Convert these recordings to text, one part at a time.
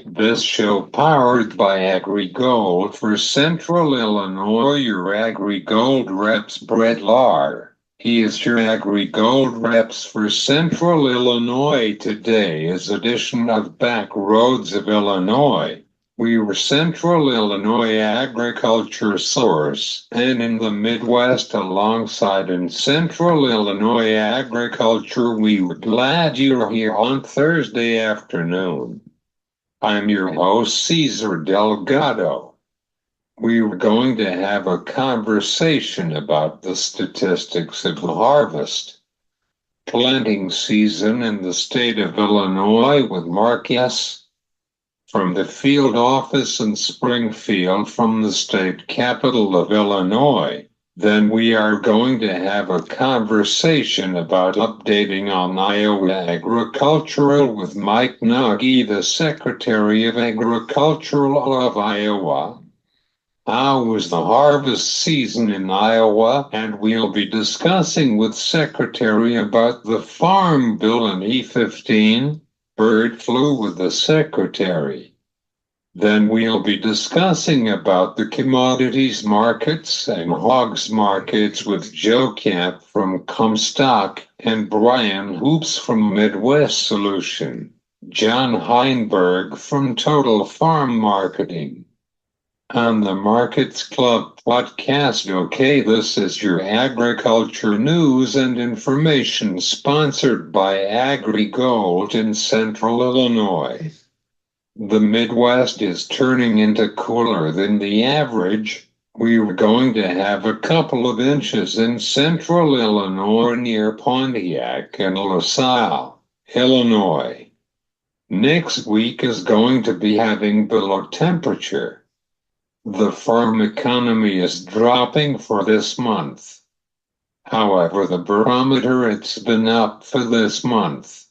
This show powered by AgriGold for Central Illinois, your AgriGold reps Brett Lahr. He is your AgriGold reps for Central Illinois. Today's edition of Back Roads of Illinois. We were Central Illinois agriculture source, and in the Midwest alongside in Central Illinois agriculture. We were glad you're here on Thursday afternoon. I'm your host, Cesar Delgado. We were going to have a conversation about the statistics of the harvest. Planting season in the state of Illinois with Mark S. from the field office in Springfield from the state capital of Illinois. Then we are going to have a conversation about updating on Iowa agricultural with Mike Naig, the Secretary of Agriculture of Iowa. How was the harvest season in Iowa? And we'll be discussing with Secretary about the Farm Bill and E15, bird flu with the Secretary. Then we'll be discussing about the commodities markets and hogs markets with Joe Camp from Comstock and Brian Hoops from Midwest Solution, John Heinberg from Total Farm Marketing. On the Markets Club podcast. Okay, this is your agriculture news and information sponsored by AgriGold in Central Illinois. The Midwest is turning into cooler than the average. We were going to have a couple of inches in Central Illinois near Pontiac and LaSalle, Illinois. Next week is going to be having below temperature. The farm economy is dropping for this month. However, the barometer, it's been up for this month.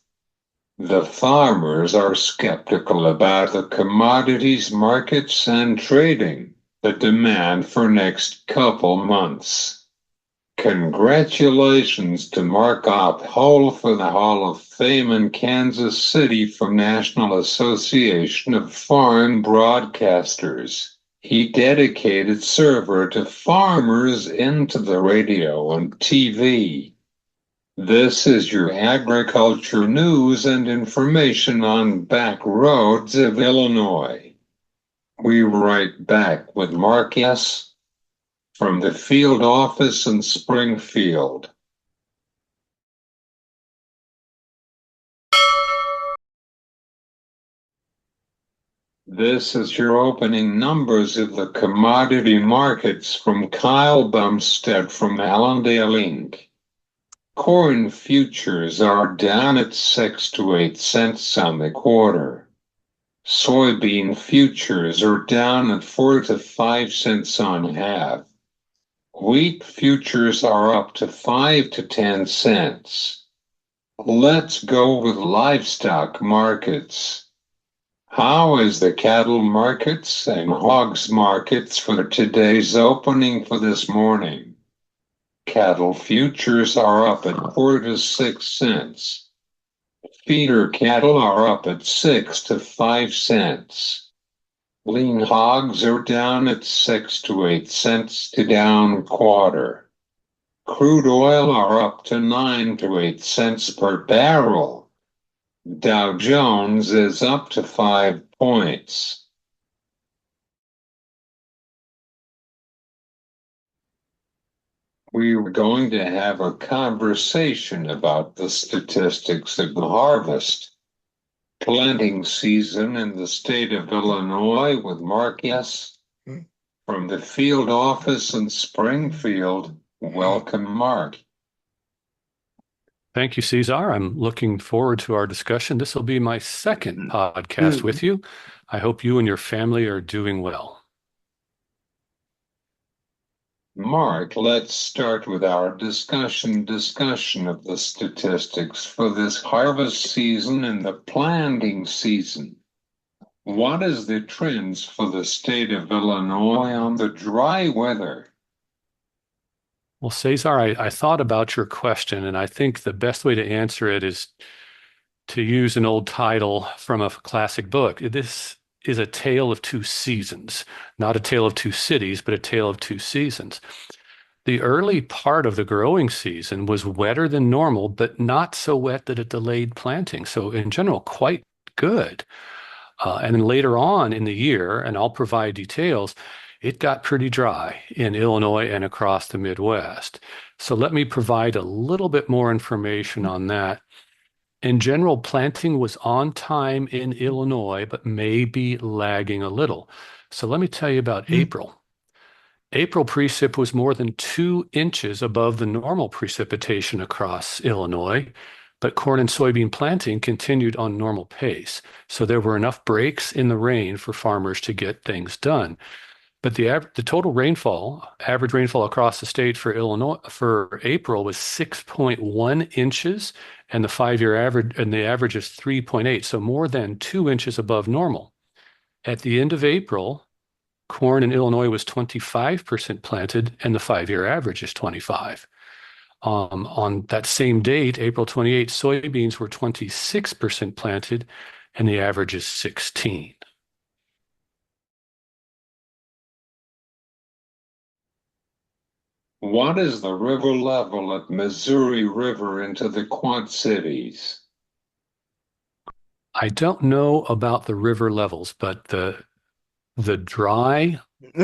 The farmers are skeptical about the commodities markets and trading, the demand for next couple months. Congratulations to Mark Ophol for the Hall of Fame in Kansas City from National Association of Farm Broadcasters. He dedicated server to farmers into the radio and TV. This is your agriculture news and information on Back Roads of Illinois. We right back with Mark S. from the field office in Springfield. This is your opening numbers of the commodity markets from Kyle Bumstead from Allendale Inc. Corn futures are down at 6 to 8 cents on the quarter. Soybean futures are down at 4 to 5 cents on half. Wheat futures are up to 5 to 10 cents. Let's go with livestock markets. How is the cattle markets and hogs markets for today's opening for this morning? Cattle futures are up at 4 to 6 cents. Feeder cattle are up at 6 to 5 cents. Lean hogs are down at 6 to 8 cents to down quarter. Crude oil are up to 9 to 8 cents per barrel. Dow Jones is up to 5 points. We were going to have a conversation about the statistics of the harvest. Planting season in the state of Illinois with Mark S. from the field office in Springfield. Welcome, Mark. Thank you, Cesar. I'm looking forward to our discussion. This will be my second podcast with you. I hope you and your family are doing well. Mark, let's start with our discussion of the statistics for this harvest season and the planting season. What is the trends for the state of Illinois on the dry weather? Well, Cesar, I thought about your question, and I think the best way to answer it is To use an old title from a classic book, this is a tale of two seasons, not a tale of two cities, but a tale of two seasons. The early part of the growing season was wetter than normal, but not so wet that it delayed planting. So in general, quite good. And then later on in the year, and I'll provide details, it got pretty dry in Illinois and across the Midwest. So let me provide a little bit more information on that. In general, planting was on time in Illinois, but may be lagging a little. So let me tell you about April. April precip was more than 2 inches above the normal precipitation across Illinois, but corn and soybean planting continued on normal pace. So there were enough breaks in the rain for farmers to get things done. But the total rainfall, average rainfall across the state for Illinois for April was 6.1 inches, and the average is 3.8, so more than 2 inches above normal. At the end of April, corn in Illinois was 25% planted, and the 5-year average is 25. On that same date, April 28, soybeans were 26% planted, and the average is 16. What is the river level at Missouri River into the Quad Cities? I don't know about the river levels, but the dry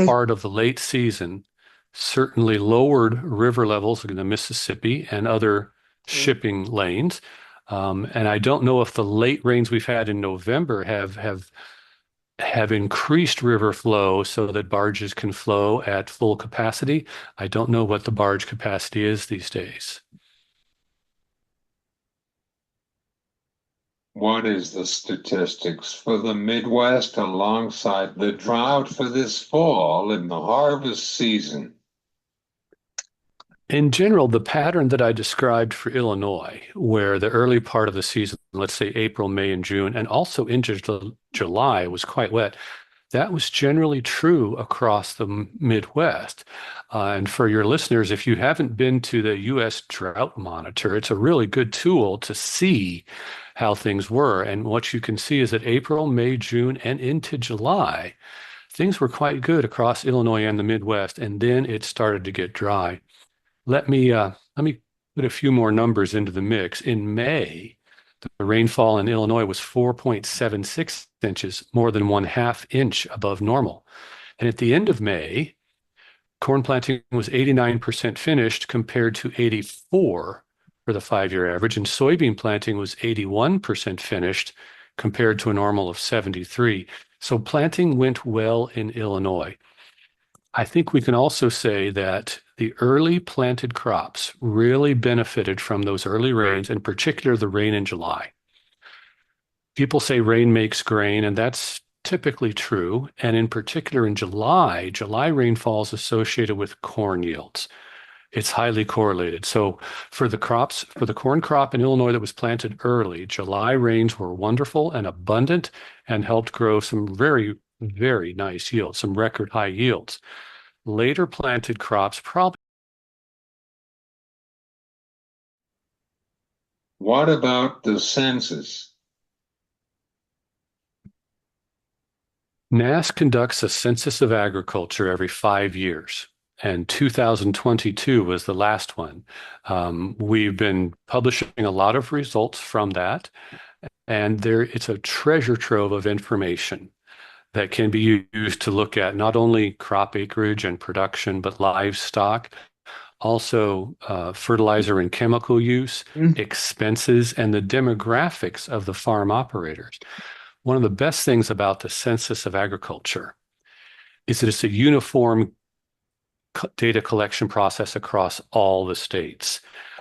part of the late season certainly lowered river levels in the Mississippi and other shipping lanes. And I don't know if the late rains we've had in November have increased river flow so that barges can flow at full capacity. I don't know what the barge capacity is these days. What is the statistics for the Midwest alongside the drought for this fall in the harvest season? In general, the pattern that I described for Illinois, where the early part of the season, let's say April, May, and June, and also into July was quite wet, that was generally true across the Midwest. And for your listeners, if you haven't been to the U.S. Drought Monitor, it's a really good tool to see how things were. And what you can see is that April, May, June, and into July, things were quite good across Illinois and the Midwest. And then it started to get dry. Let me put a few more numbers into the mix. In May, the rainfall in Illinois was 4.76 inches, more than 1/2 inch above normal. And at the end of May, corn planting was 89% finished compared to 84 for the 5-year average, and soybean planting was 81% finished compared to a normal of 73. So planting went well in Illinois. I think we can also say that the early planted crops really benefited from those early rains, in particular the rain in July. People say rain makes grain, and that's typically true. And in particular in July rainfall is associated with corn yields. It's highly correlated. So for the corn crop in Illinois that was planted early, July rains were wonderful and abundant and helped grow some very, very nice yields, some record high yields. Later planted crops probably. What about the census? NASS conducts a census of agriculture every 5 years, and 2022 was the last one. We've been publishing a lot of results from that, and it's a treasure trove of information that can be used to look at not only crop acreage and production, but livestock, also fertilizer and chemical use, expenses, and the demographics of the farm operators. One of the best things about the Census of Agriculture is that it's a uniform data collection process across all the states.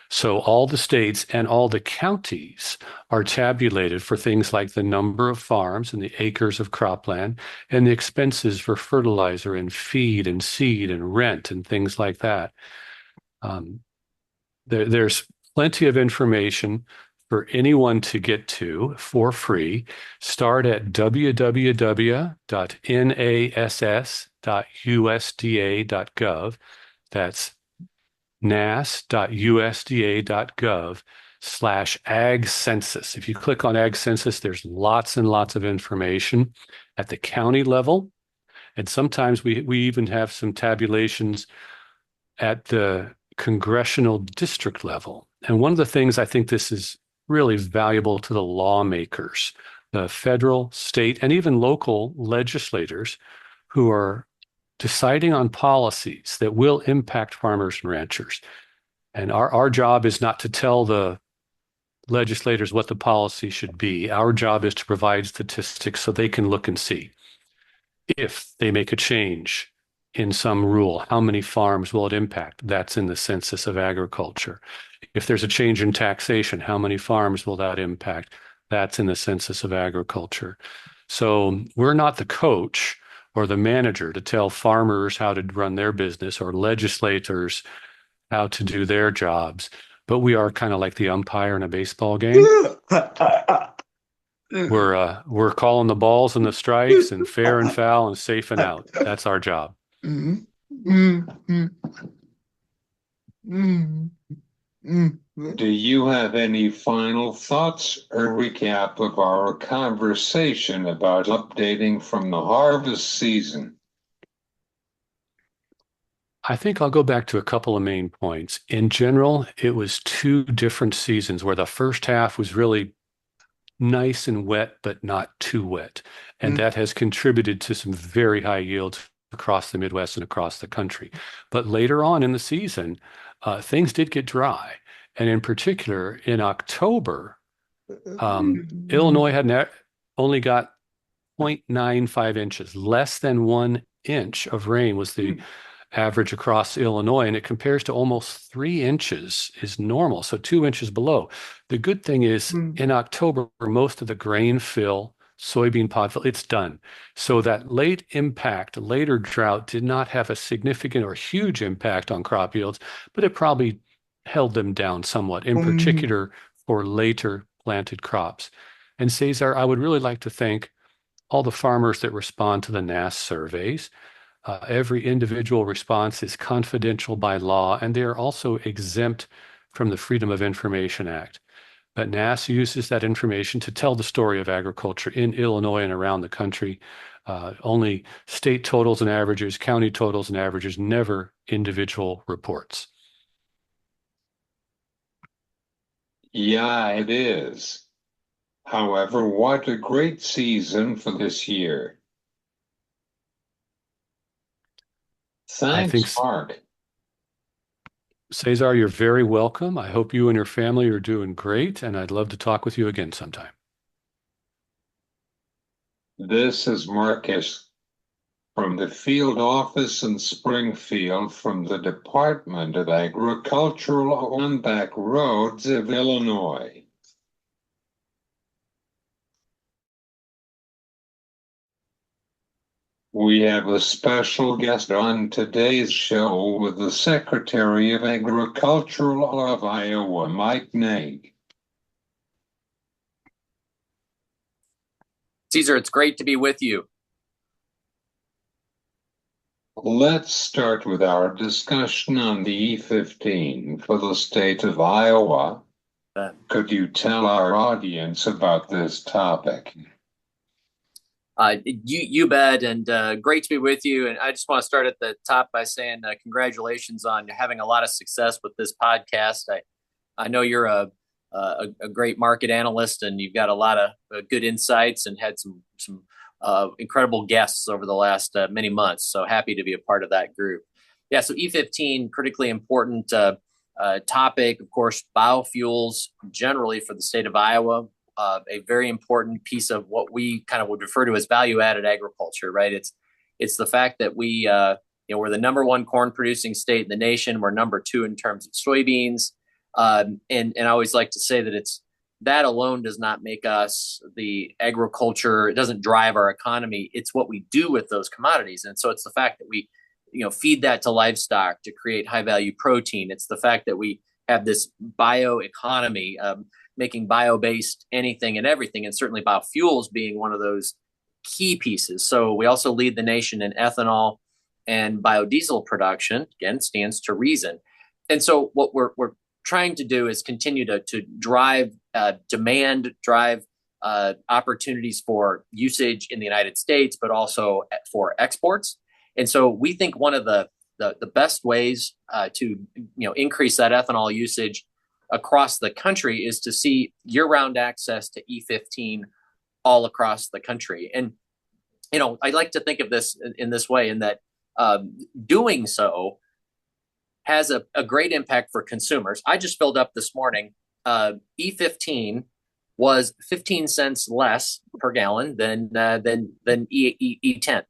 So all the states and all the counties are tabulated for things like the number of farms and the acres of cropland and the expenses for fertilizer and feed and seed and rent and things like that. There's plenty of information for anyone to get to for free. Start at www.nass.usda.gov. That's nass.usda.gov. ag census. If you click on ag census, there's lots and lots of information at the county level. And sometimes we even have some tabulations at the congressional district level. And one of the things I think this is really valuable to the lawmakers, the federal, state, and even local legislators who are deciding on policies that will impact farmers and ranchers. And our job is not to tell the legislators what the policy should be. Our job is to provide statistics so they can look and see if they make a change in some rule, how many farms will it impact? That's in the Census of Agriculture. If there's a change in taxation, how many farms will that impact? That's in the Census of Agriculture. So we're not the coach or the manager to tell farmers how to run their business or legislators how to do their jobs, but we are kind of like the umpire in a baseball game. We're calling the balls and the strikes and fair and foul and safe and out. That's our job. Do you have any final thoughts or recap of our conversation about updating from the harvest season? I think I'll go back to a couple of main points. In general, it was two different seasons where the first half was really nice and wet, but not too wet. And that has contributed to some very high yields across the Midwest and across the country. But later on in the season, things did get dry. And in particular, in October, Illinois had only got 0.95 inches, less than 1 inch of rain was the average across Illinois, and it compares to almost 3 inches is normal, so 2 inches below. The good thing is in October, most of the grain fill, soybean pod fill, it's done. So that later drought did not have a significant or huge impact on crop yields, but it probably held them down somewhat, in particular for later planted crops. And Cesar, I would really like to thank all the farmers that respond to the NASS surveys. Every individual response is confidential by law, and they are also exempt from the Freedom of Information Act. But NASS uses that information to tell the story of agriculture in Illinois and around the country. Only state totals and averages, county totals and averages, never individual reports. Yeah, it is. However, what a great season for this year. Thanks, Mark. Cesar, you're very welcome. I hope you and your family are doing great, and I'd love to talk with you again sometime. This is Marcus from the field office in Springfield from the Department of Agricultural on back roads of Illinois. We have a special guest on today's show with the Secretary of Agriculture of Iowa, Mike Naig. Cesar, it's great to be with you. Let's start with our discussion on the E15 for the state of Iowa. Could you tell our audience about this topic? You bet, and great to be with you. And I just want to start at the top by saying congratulations on having a lot of success with this podcast. I know you're a great market analyst, and you've got a lot of good insights and had some incredible guests over the last many months. So happy to be a part of that group. Yeah, so E15, critically important topic, of course, biofuels generally for the state of Iowa. A very important piece of what we kind of would refer to as value-added agriculture, right? It's the fact that we're the number one corn producing state in the nation. We're number two in terms of soybeans, and I always like to say that that alone does not make us the agriculture. It doesn't drive our economy. It's what we do with those commodities, and so it's the fact that we feed that to livestock to create high value protein. It's the fact that we have this bioeconomy. Making bio-based anything and everything, and certainly biofuels being one of those key pieces. So we also lead the nation in ethanol and biodiesel production. Again, stands to reason. And so what we're trying to do is continue to drive demand, drive opportunities for usage in the United States, but also for exports. And so we think one of the best ways to increase that ethanol usage across the country is to see year-round access to E15 all across the country. And I like to think of this in this way, in that doing so has a great impact for consumers. I just filled up this morning. E15 was 15 cents less per gallon than E10.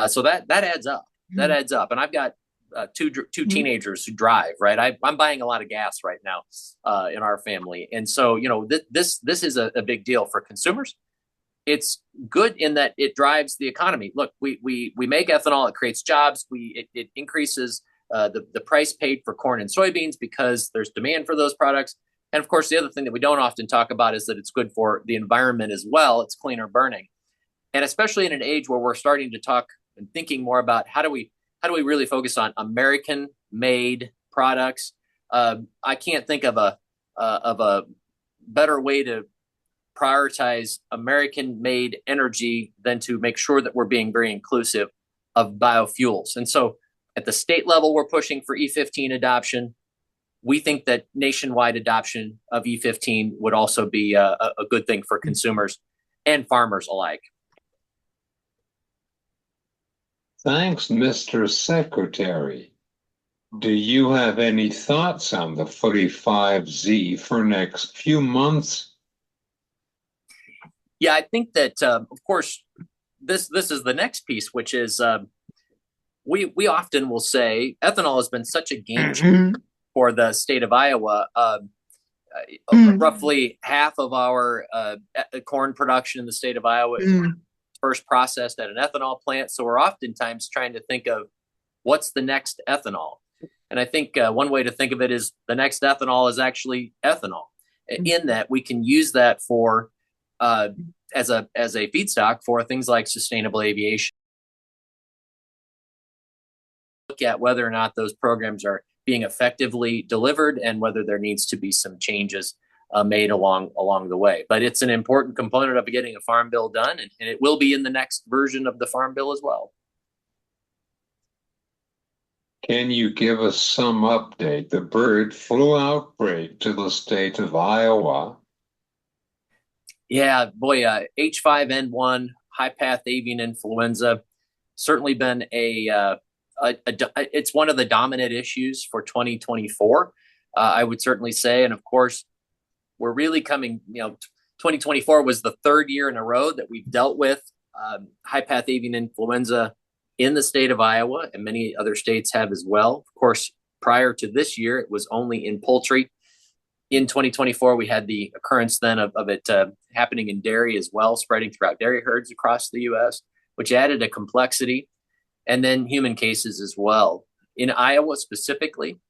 So that adds up. That adds up. And I've got two teenagers who drive, right? I'm buying a lot of gas right now in our family. And so, this is a big deal for consumers. It's good in that it drives the economy. Look, we make ethanol, it creates jobs, it increases the price paid for corn and soybeans because there's demand for those products. And of course, the other thing that we don't often talk about is that it's good for the environment as well. It's cleaner burning. And especially in an age where we're starting to talk and thinking more about how do we really focus on American made products. I can't think of a better way to prioritize American made energy than to make sure that we're being very inclusive of biofuels. And so at the state level, we're pushing for E15 adoption. We think that nationwide adoption of E15 would also be a good thing for consumers and farmers alike. Thanks, Mr. Secretary. Do you have any thoughts on the 45Z for next few months? Yeah, I think that, of course, this is the next piece, which is we often will say ethanol has been such a game changer for the state of Iowa. Roughly half of our corn production in the state of Iowa is first processed at an ethanol plant. So we're oftentimes trying to think of what's the next ethanol. And I think one way to think of it is the next ethanol is actually ethanol, in that we can use that for as a feedstock for things like sustainable aviation. Look at whether or not those programs are being effectively delivered and whether there needs to be some changes made along the way. But it's an important component of getting a farm bill done, and it will be in the next version of the farm bill as well. Can you give us some update? The bird flu outbreak to the state of Iowa. Yeah, boy, H5N1, high path avian influenza, certainly been it's one of the dominant issues for 2024. I would certainly say, and of course, we're really coming. 2024 was the third year in a row that we've dealt with high path avian influenza in the state of Iowa, and many other states have as well. Of course, prior to this year, it was only in poultry. In 2024, we had the occurrence then of it happening in dairy as well, spreading throughout dairy herds across the U.S., which added a complexity, and then human cases as well. In Iowa specifically,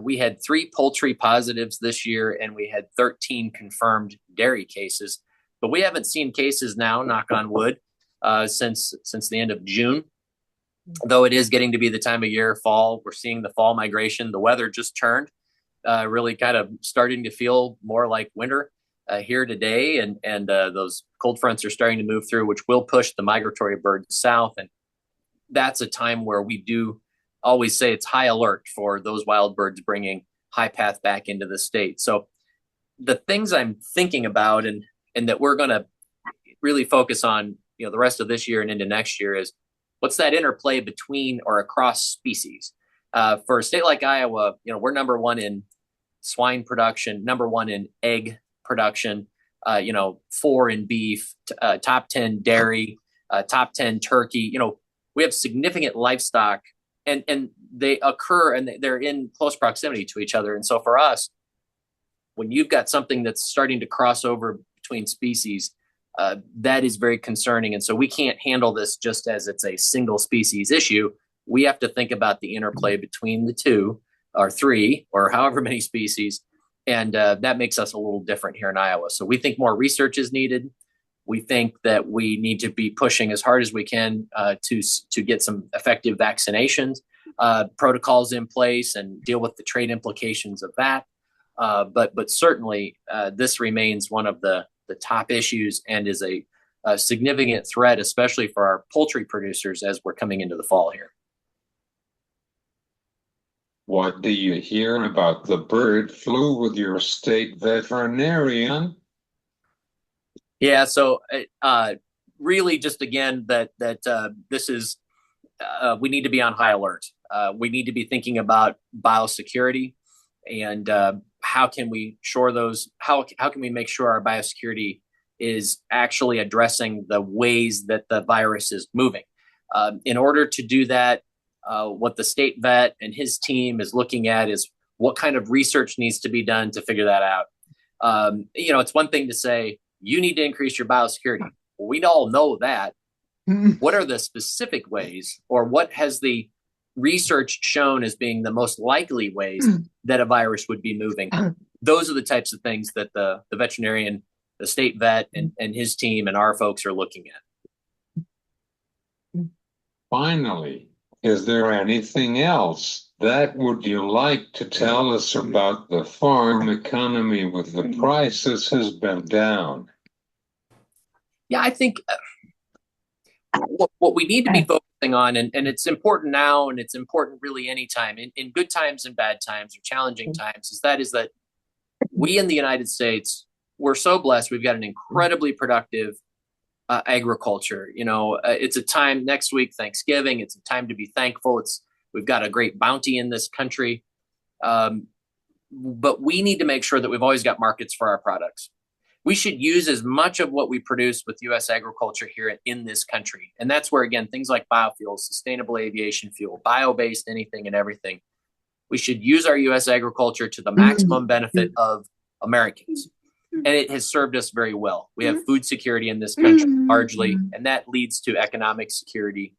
we had 3 poultry positives this year, and we had 13 confirmed dairy cases. But we haven't seen cases now, knock on wood, since the end of June. Though it is getting to be the time of year, fall, we're seeing the fall migration. The weather just turned, really kind of starting to feel more like winter here today. And those cold fronts are starting to move through, which will push the migratory birds south. And that's a time where we do always say it's high alert for those wild birds bringing high path back into the state. So the things I'm thinking about and that we're going to really focus on, the rest of this year and into next year is what's that interplay between or across species. For a state like Iowa, we're number one in swine production, number one in egg production, 4 in beef, top 10 dairy, top 10 turkey. We have significant livestock, and they occur and they're in close proximity to each other. And so for us, when you've got something that's starting to cross over between species, that is very concerning. And so we can't handle this just as it's a single species issue. We have to think about the interplay between the 2 or 3 or however many species. And that makes us a little different here in Iowa. So we think more research is needed. We think that we need to be pushing as hard as we can to get some effective vaccinations protocols in place and deal with the trade implications of that. But certainly this remains one of the top issues and is a significant threat, especially for our poultry producers as we're coming into the fall here. What do you hear about the bird flu with your state veterinarian? Yeah, so really just again that this is we need to be on high alert. We need to be thinking about biosecurity and how can we how can we make sure our biosecurity is actually addressing the ways that the virus is moving. In order to do that, what the state vet and his team is looking at is what kind of research needs to be done to figure that out. It's one thing to say, you need to increase your biosecurity. Well, we all know that. What are the specific ways, or what has the research shown as being the most likely ways that a virus would be moving? Those are the types of things that the veterinarian, the state vet, and his team and our folks are looking at. Finally, is there anything else that would you like to tell us about the farm economy with the prices has been down? Yeah, I think what we need to be focusing on, and it's important now, and it's important really anytime, in good times and bad times or challenging times, is that we in the United States, we're so blessed. We've got an incredibly productive agriculture. It's a time next week, Thanksgiving. It's a time to be thankful. We've got a great bounty in this country. But we need to make sure that we've always got markets for our products. We should use as much of what we produce with U.S. agriculture here in this country. And that's where, again, things like biofuels, sustainable aviation fuel, bio-based anything and everything. We should use our U.S. agriculture to the maximum benefit of Americans. And it has served us very well. We have food security in this country largely, and that leads to economic security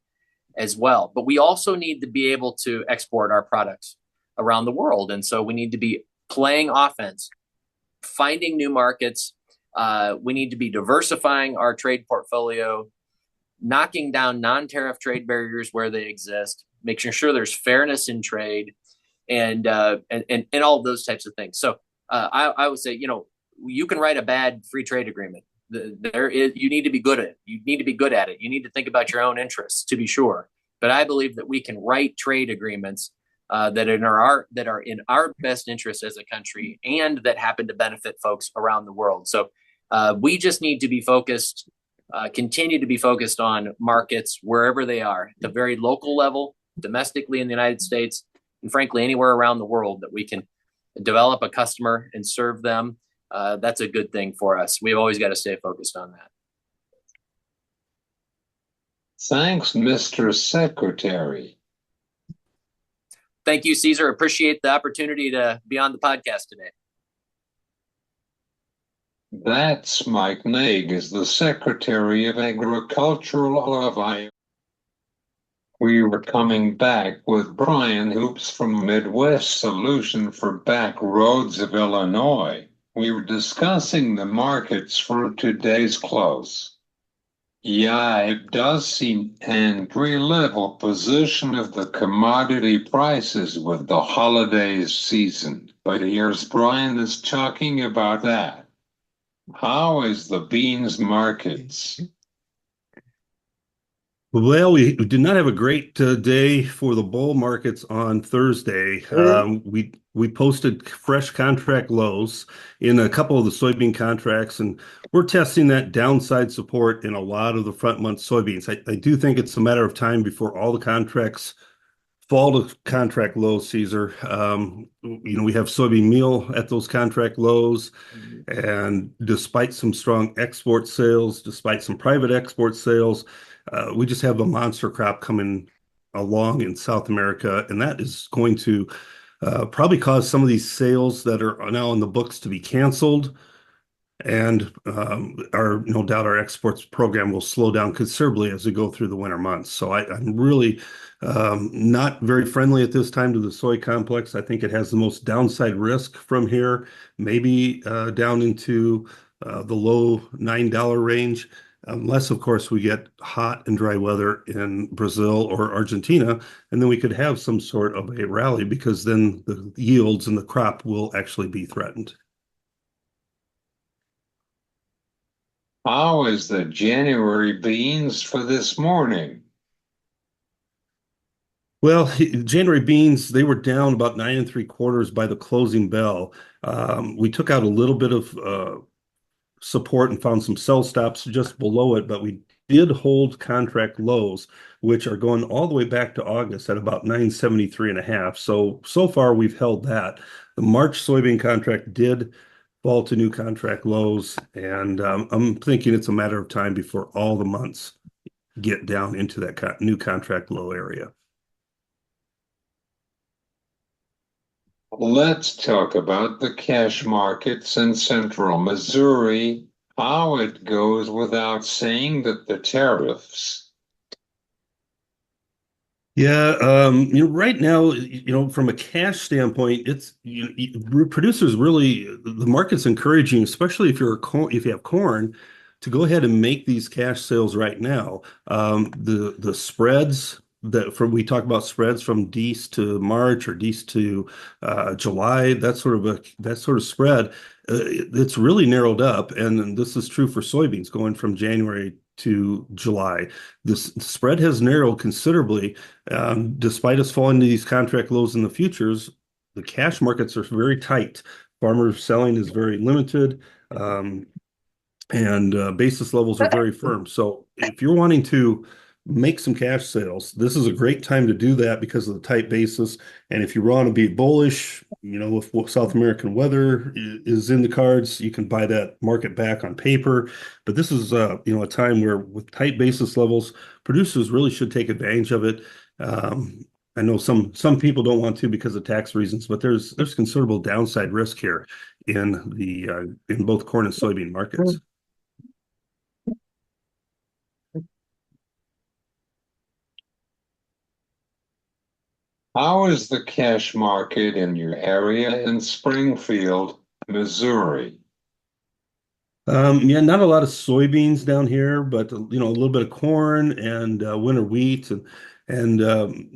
as well. But we also need to be able to export our products around the world. And so we need to be playing offense, finding new markets. We need to be diversifying our trade portfolio, knocking down non-tariff trade barriers where they exist, making sure there's fairness in trade, and all of those types of things. So I would say, you can write a bad free trade agreement. You need to be good at it. You need to be good at it. You need to think about your own interests, to be sure. But I believe that we can write trade agreements that are in our best interest as a country, and that happen to benefit folks around the world. So we just need to be focused, continue to be focused on markets wherever they are, at the very local level, domestically in the United States, and frankly, anywhere around the world that we can develop a customer and serve them. That's a good thing for us. We've always got to stay focused on that. Thanks, Mr. Secretary. Thank you, Caesar. Appreciate the opportunity to be on the podcast today. That's Mike Naig, is the Secretary of Agricultural of Iowa. We were coming back with Brian Hoops from Midwest Solution for Back Roads of Illinois. We were discussing the markets for today's close. Yeah, it does seem entry-level position of the commodity prices with the holidays season. But here's Brian is talking about that. How is the beans markets? Well, we did not have a great day for the bull markets on Thursday. We posted fresh contract lows in a couple of the soybean contracts, and we're testing that downside support in a lot of the front month soybeans. I do think it's a matter of time before all the contracts fall to contract lows, Caesar. We have soybean meal at those contract lows, and despite some strong export sales, despite some private export sales, we just have a monster crop coming along in South America, and that is going to probably cause some of these sales that are now in the books to be canceled. And no doubt our exports program will slow down considerably as we go through the winter months. So I'm really not very friendly at this time to the soy complex. I think it has the most downside risk from here, maybe down into the low $9 range. unless, of course, we get hot and dry weather in Brazil or Argentina, and then we could have some sort of a rally because then the yields and the crop will actually be threatened. How is the January beans for this morning? Well, January beans, they were down about 9 3/4 by the closing bell. We took out a little bit of support and found some sell stops just below it, but we did hold contract lows, which are going all the way back to August at about 973.5. So far we've held that. The March soybean contract did fall to new contract lows, and I'm thinking it's a matter of time before all the months get down into that new contract low area. Let's talk about the cash markets in central Missouri. How it goes without saying that the tariffs. Yeah, right now, from a cash standpoint, producers really the market's encouraging, especially if you have corn, to go ahead and make these cash sales right now. The spreads we talk about spreads from Dece to March or Dece to July, that sort of spread, it's really narrowed up, and this is true for soybeans going from January to July. This spread has narrowed considerably. Despite us falling to these contract lows in the futures, the cash markets are very tight. Farmer selling is very limited, and basis levels are very firm. So if you're wanting to make some cash sales, this is a great time to do that because of the tight basis. And if you want to be bullish, if South American weather is in the cards, you can buy that market back on paper. But this is a time where with tight basis levels, producers really should take advantage of it. I know some people don't want to because of tax reasons, but there's considerable downside risk here in both corn and soybean markets. How is the cash market in your area in Springfield, Missouri? Yeah, not a lot of soybeans down here, but a little bit of corn and winter wheat, and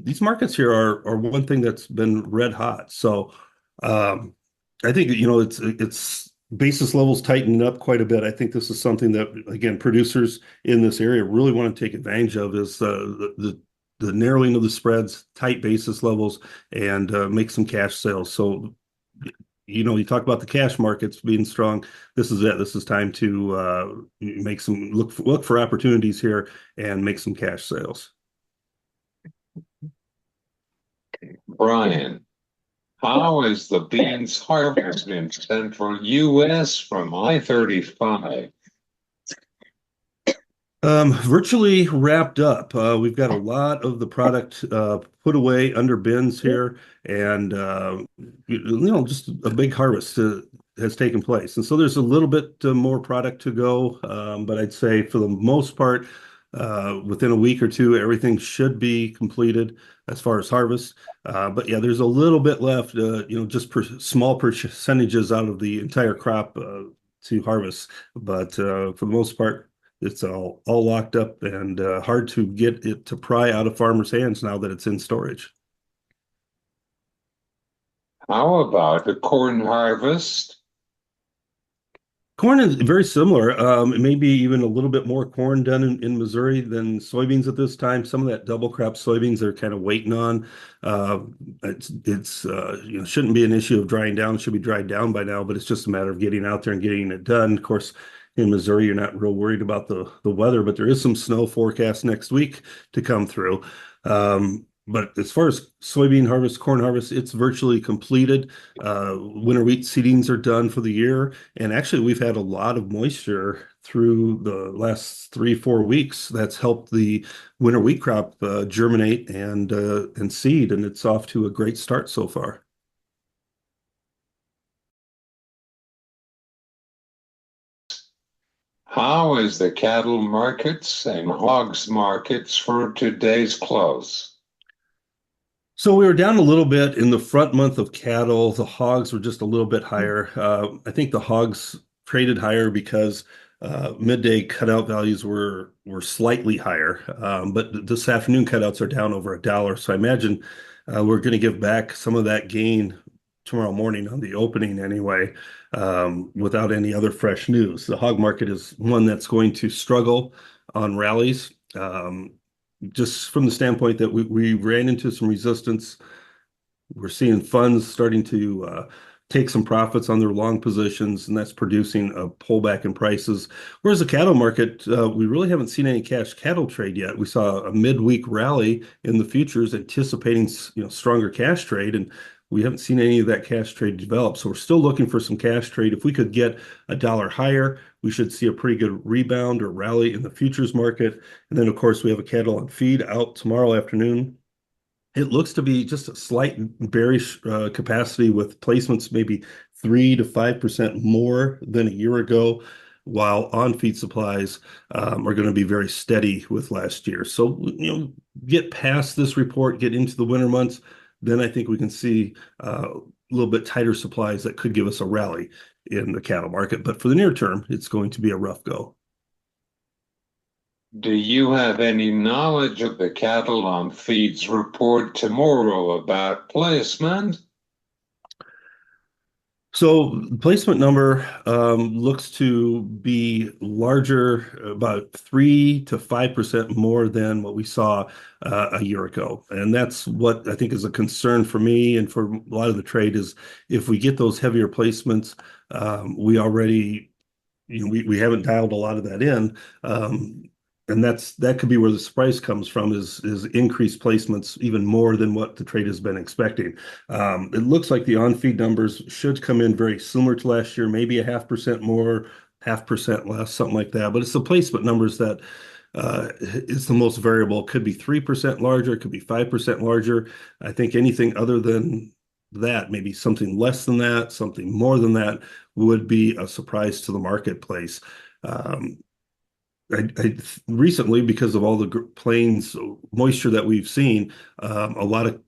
these markets here are one thing that's been red hot. So um, I think it's basis levels tightening up quite a bit. I think this is something that again producers in this area really want to take advantage of is the narrowing of the spreads, tight basis levels, and make some cash sales. So you talk about the cash markets being strong. This is it. This is time to make some look for opportunities here and make some cash sales. Brian, how is the beans harvest in central U.S. from I-35? Virtually wrapped up. We've got a lot of the product put away under bins here, and just a big harvest has taken place. And so there's a little bit more product to go, but I'd say for the most part, within a week or two, everything should be completed as far as harvest. But yeah, there's a little bit left, just small percentages out of the entire crop to harvest. But for the most part, it's all locked up and hard to get it to pry out of farmers' hands now that it's in storage. How about the corn harvest? Corn is very similar. It may be even a little bit more corn done in Missouri than soybeans at this time. Some of that double crop soybeans they're kind of waiting on. It's shouldn't be an issue of drying down. It should be dried down by now, but it's just a matter of getting out there and getting it done. Of course, in Missouri, you're not real worried about the weather, but there is some snow forecast next week to come through. But as far as soybean harvest, corn harvest, it's virtually completed. Winter wheat seedings are done for the year. And actually, we've had a lot of moisture through the last 3-4 weeks. That's helped the winter wheat crop germinate and seed, and it's off to a great start so far. How is the cattle markets and hogs markets for today's close? So we were down a little bit in the front month of cattle. The hogs were just a little bit higher. I think the hogs traded higher because Midday cutout values were slightly higher, but this afternoon cutouts are down over $1. So I imagine we're going to give back some of that gain tomorrow morning on the opening anyway, without any other fresh news. The hog market is one that's going to struggle on rallies, just from the standpoint that we ran into some resistance. We're seeing funds starting to take some profits on their long positions, and that's producing a pullback in prices. Whereas the cattle market, we really haven't seen any cash cattle trade yet. We saw a midweek rally in the futures anticipating, stronger cash trade, and we haven't seen any of that cash trade develop. So we're still looking for some cash trade. If we could get $1 higher, we should see a pretty good rebound or rally in the futures market. And then, of course, we have a cattle on feed out tomorrow afternoon. It looks to be just a slight bearish capacity with placements maybe 3 to 5% more than a year ago, while on-feed supplies are going to be very steady with last year. So, get past this report, get into the winter months, then I think we can see a little bit tighter supplies that could give us a rally in the cattle market. But for the near term, it's going to be a rough go. Do you have any knowledge of the cattle on feeds report tomorrow about placement? So the placement number looks to be larger, about 3 to 5% more than what we saw a year ago. And that's what I think is a concern for me and for a lot of the trade is if we get those heavier placements, we already, we haven't dialed a lot of that in. And that could be where the surprise comes from is increased placements even more than what the trade has been expecting. It looks like the on-feed numbers should come in very similar to last year, maybe a 0.5% more, 0.5% less, something like that. But it's the placement numbers that is the most variable. It could be 3% larger, it could be 5% larger. I think anything other than that, maybe something less than that, something more than that, would be a surprise to the marketplace. I recently, because of all the plains moisture that we've seen, a lot of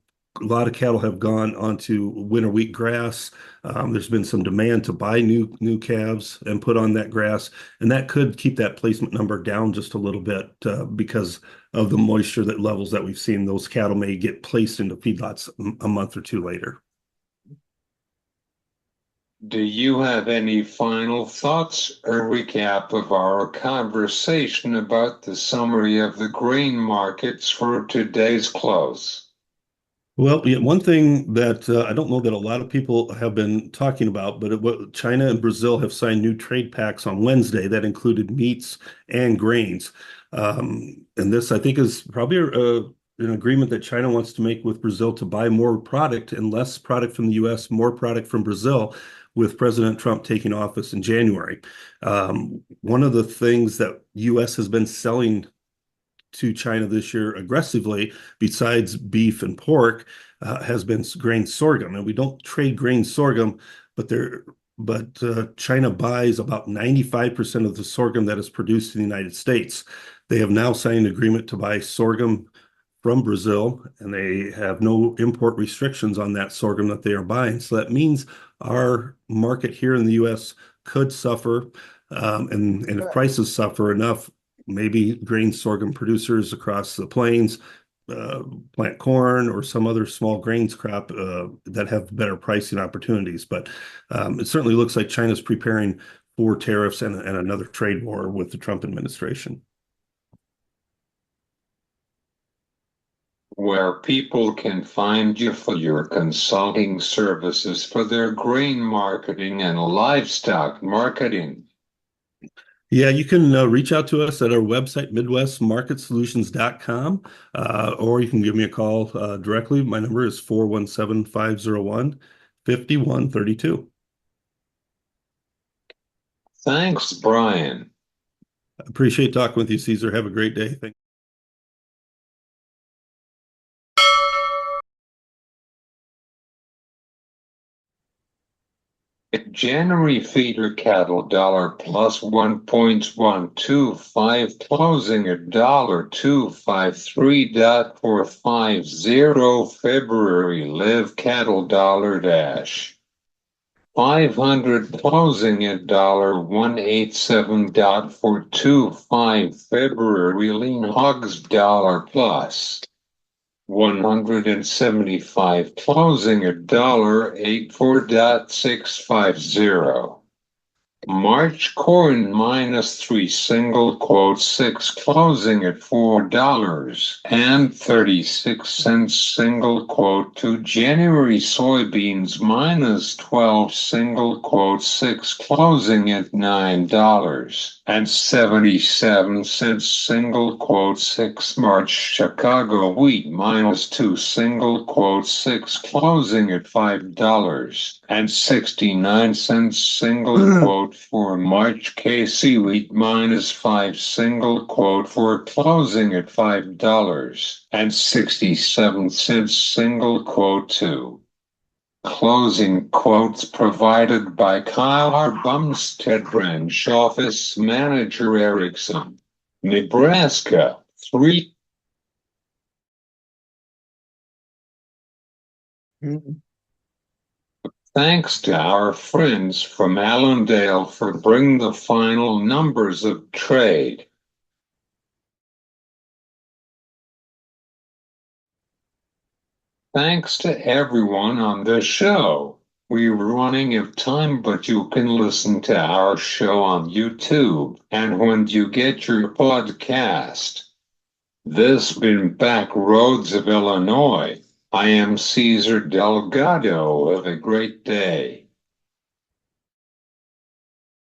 cattle have gone onto winter wheat grass. There's been some demand to buy new calves and put on that grass, and that could keep that placement number down just a little bit because of the moisture levels that we've seen. Those cattle may get placed into feedlots a month or two later. Do you have any final thoughts or recap of our conversation about the summary of the grain markets for today's close? Well, yeah, one thing that I don't know that a lot of people have been talking about, but China and Brazil have signed new trade pacts on Wednesday that included meats and grains. And this, I think, is probably an agreement that China wants to make with Brazil to buy more product and less product from the U.S., more product from Brazil, with President Trump taking office in January. One of the things that U.S. has been selling to China this year aggressively, besides beef and pork, has been grain sorghum. And we don't trade grain sorghum, but China buys about 95% of the sorghum that is produced in the United States. They have now signed an agreement to buy sorghum from Brazil, and they have no import restrictions on that sorghum that they are buying. So that means our market here in the U.S. could suffer, and if prices suffer enough, maybe grain sorghum producers across the plains plant corn or some other small grains crop that have better pricing opportunities. But it certainly looks like China's preparing for tariffs and another trade war with the Trump administration. Where people can find you for your consulting services for their grain marketing and livestock marketing. Yeah, you can reach out to us at our website, midwestmarketsolutions.com, or you can give me a call directly. My number is 417-501-5132. Thanks, Brian. Appreciate talking with you, Caesar. Have a great day. Thank you. January feeder cattle dollar plus 1.125, closing at $253.450. February live cattle dollar dash. 500 closing at $1.187.425. February lean hogs dollar plus. 175 closing at $1.84.650. March corn -3 single quote 6 closing at $4.36 single quote 2. January soybeans -12 single quote 6 closing at $9.77 single quote 6. March Chicago wheat -2 single quote 6 closing at $5.69 single quote 4. March KC wheat -5 single quote 4 closing at $5.67 single quote 2. Closing quotes provided by Kyle Bumstead Branch Office Manager Erickson, Nebraska 3. Thanks to our friends from Allendale for bringing the final numbers of trade. Thanks to everyone on the show. We're running out of time, but you can listen to our show on YouTube and when you get your podcast. This has been Back Roads of Illinois. I am Cesar Delgado. Have a great day.